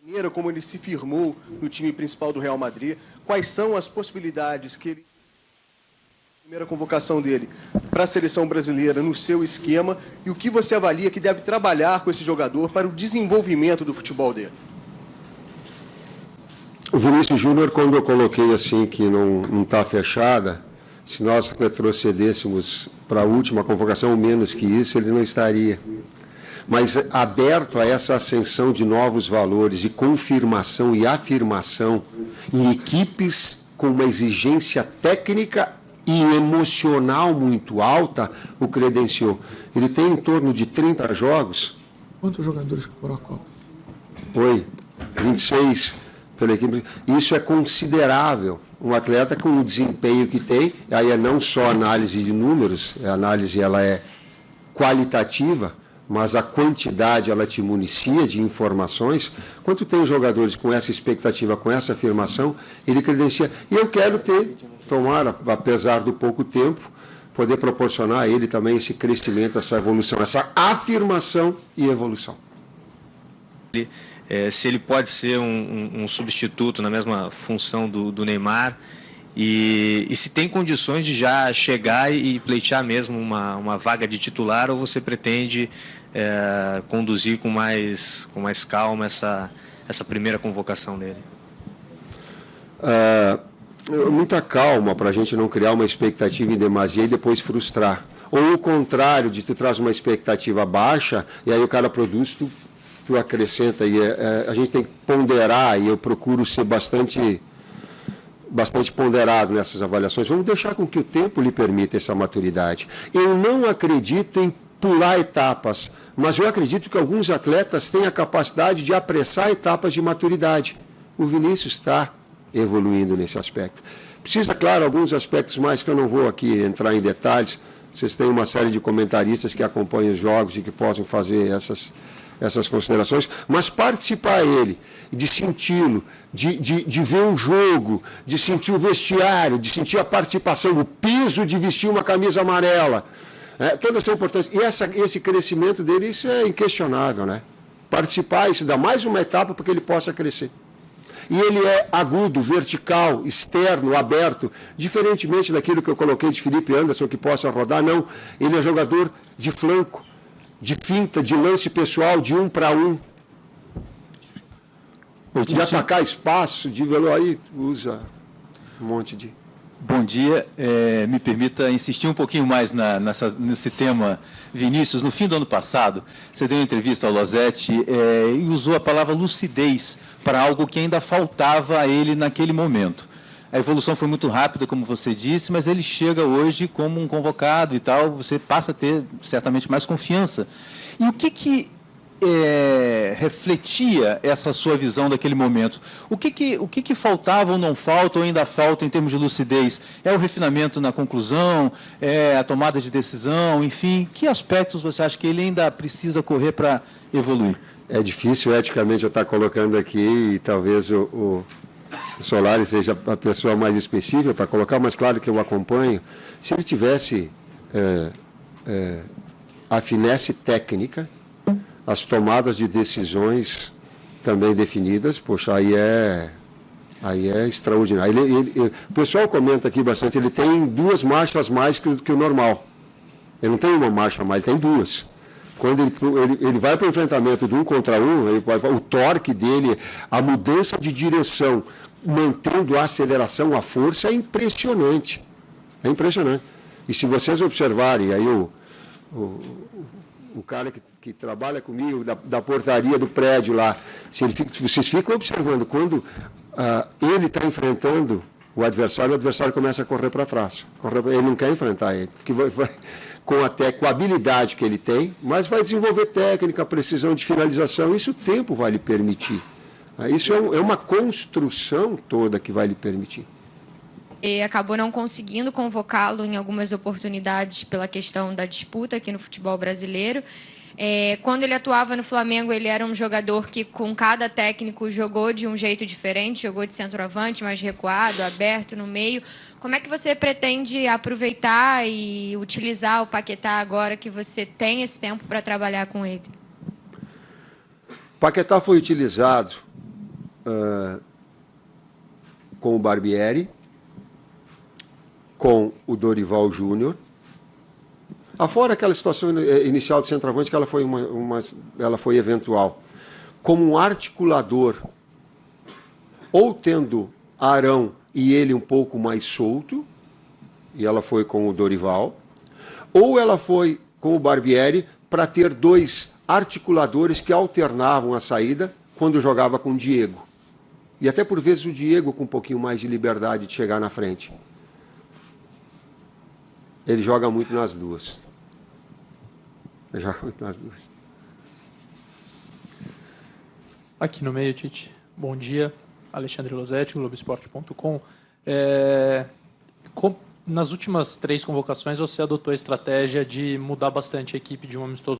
maneira como ele se firmou no time principal do Real Madrid, quais são as possibilidades que ele, primeira convocação dele para a seleção brasileira no seu esquema, e o que você avalia que deve trabalhar com esse jogador para o desenvolvimento do futebol dele? O Vinícius Júnior, quando eu coloquei assim que não está fechada, se nós retrocedêssemos para a última convocação, ou menos que isso, ele não estaria. Mas aberto a essa ascensão de novos valores, e confirmação e afirmação em equipes com uma exigência técnica e emocional muito alta, o credenciou. Ele tem em torno de 30 jogos. Quantos jogadores que foram à Copa? Foi 26 pela equipe. Isso é considerável. Um atleta com o desempenho que tem, aí é não só análise de números, a análise ela é qualitativa, mas a quantidade ela te municia de informações. Quando tem jogadores com essa expectativa, com essa afirmação, ele credencia. E eu quero ter, tomara, apesar do pouco tempo, poder proporcionar a ele também esse crescimento, essa evolução, essa afirmação e evolução. Se ele pode ser um substituto na mesma função do Neymar, e se tem condições de já chegar e pleitear mesmo uma vaga de titular, ou você pretende conduzir com mais calma essa primeira convocação dele? Muita calma para a gente não criar uma expectativa em demasia e depois frustrar. Ou o contrário, de tu traz uma expectativa baixa e aí o cara produz, tu acrescenta. E a gente tem que ponderar, e eu procuro ser bastante ponderado nessas avaliações. Vamos deixar com que o tempo lhe permita essa maturidade. Eu não acredito em pular etapas, mas eu acredito que alguns atletas têm a capacidade de apressar etapas de maturidade. O Vinícius está evoluindo nesse aspecto. Precisa, claro, alguns aspectos mais que eu não vou aqui entrar em detalhes. Vocês têm uma série de comentaristas que acompanham os jogos e que possam fazer essas considerações, mas participar ele, de senti-lo, de ver o jogo, de sentir o vestiário, de sentir a participação, o peso de vestir uma camisa amarela, toda essa importância. E esse crescimento dele, isso é inquestionável, né? Participar, isso dá mais uma etapa para que ele possa crescer. E ele é agudo, vertical, externo, aberto, diferentemente daquilo que eu coloquei de Felipe Anderson, que possa rodar, não. Ele é jogador de flanco, de finta, de lance pessoal, de 1 para 1. De atacar espaço, de velocidade, aí usa um monte de... Bom dia, me permita insistir um pouquinho mais nesse tema, Vinícius. No fim do ano passado, você deu uma entrevista ao Losetti e usou a palavra lucidez para algo que ainda faltava a ele naquele momento. A evolução foi muito rápida, como você disse, mas ele chega hoje como um convocado e tal, você passa a ter certamente mais confiança. E o que refletia essa sua visão daquele momento? O que faltava ou não falta, ou ainda falta em termos de lucidez? É o refinamento na conclusão? É a tomada de decisão? Enfim, que aspectos você acha que ele ainda precisa correr para evoluir? É difícil, eticamente, eu estar colocando aqui, e talvez o Solari seja a pessoa mais específica para colocar, mas claro que eu acompanho. Se ele tivesse a finesse técnica, as tomadas de decisões também definidas, poxa, aí é extraordinário. O pessoal comenta aqui bastante, ele tem 2 marchas mais que o normal. Ele não tem uma marcha mais, ele tem 2. Quando ele vai para o enfrentamento de 1 contra 1, o torque dele, a mudança de direção, mantendo a aceleração, a força, é impressionante. É impressionante. E se vocês observarem, aí o cara que trabalha comigo, da portaria do prédio lá, se vocês ficam observando, quando ele está enfrentando o adversário começa a correr para trás. Ele não quer enfrentar ele, porque vai com a habilidade que ele tem, mas vai desenvolver técnica, precisão de finalização, isso o tempo vai lhe permitir. Isso é uma construção toda que vai lhe permitir. E acabou não conseguindo convocá-lo em algumas oportunidades pela questão da disputa aqui no futebol brasileiro. Quando ele atuava no Flamengo, ele era um jogador que, com cada técnico, jogou de um jeito diferente, jogou de centroavante, mais recuado, aberto no meio. Como é que você pretende aproveitar e utilizar o Paquetá agora que você tem esse tempo para trabalhar com ele? Paquetá foi utilizado com o Barbieri, com o Dorival Júnior. Afora aquela situação inicial de centroavante, que ela foi eventual. Como um articulador, ou tendo Arão e ele um pouco mais solto, e ela foi com o Dorival, ou ela foi com o Barbieri para ter dois articuladores que alternavam a saída quando jogava com o Diego. E até por vezes o Diego com um pouquinho mais de liberdade de chegar na frente. Ele joga muito nas duas. Ele joga muito nas duas. Aqui no meio, Tite. Bom dia. Alexandre Losetti, Globoesporte.com. Nas últimas 3 convocações, você adotou a estratégia de mudar bastante a equipe de um amistoso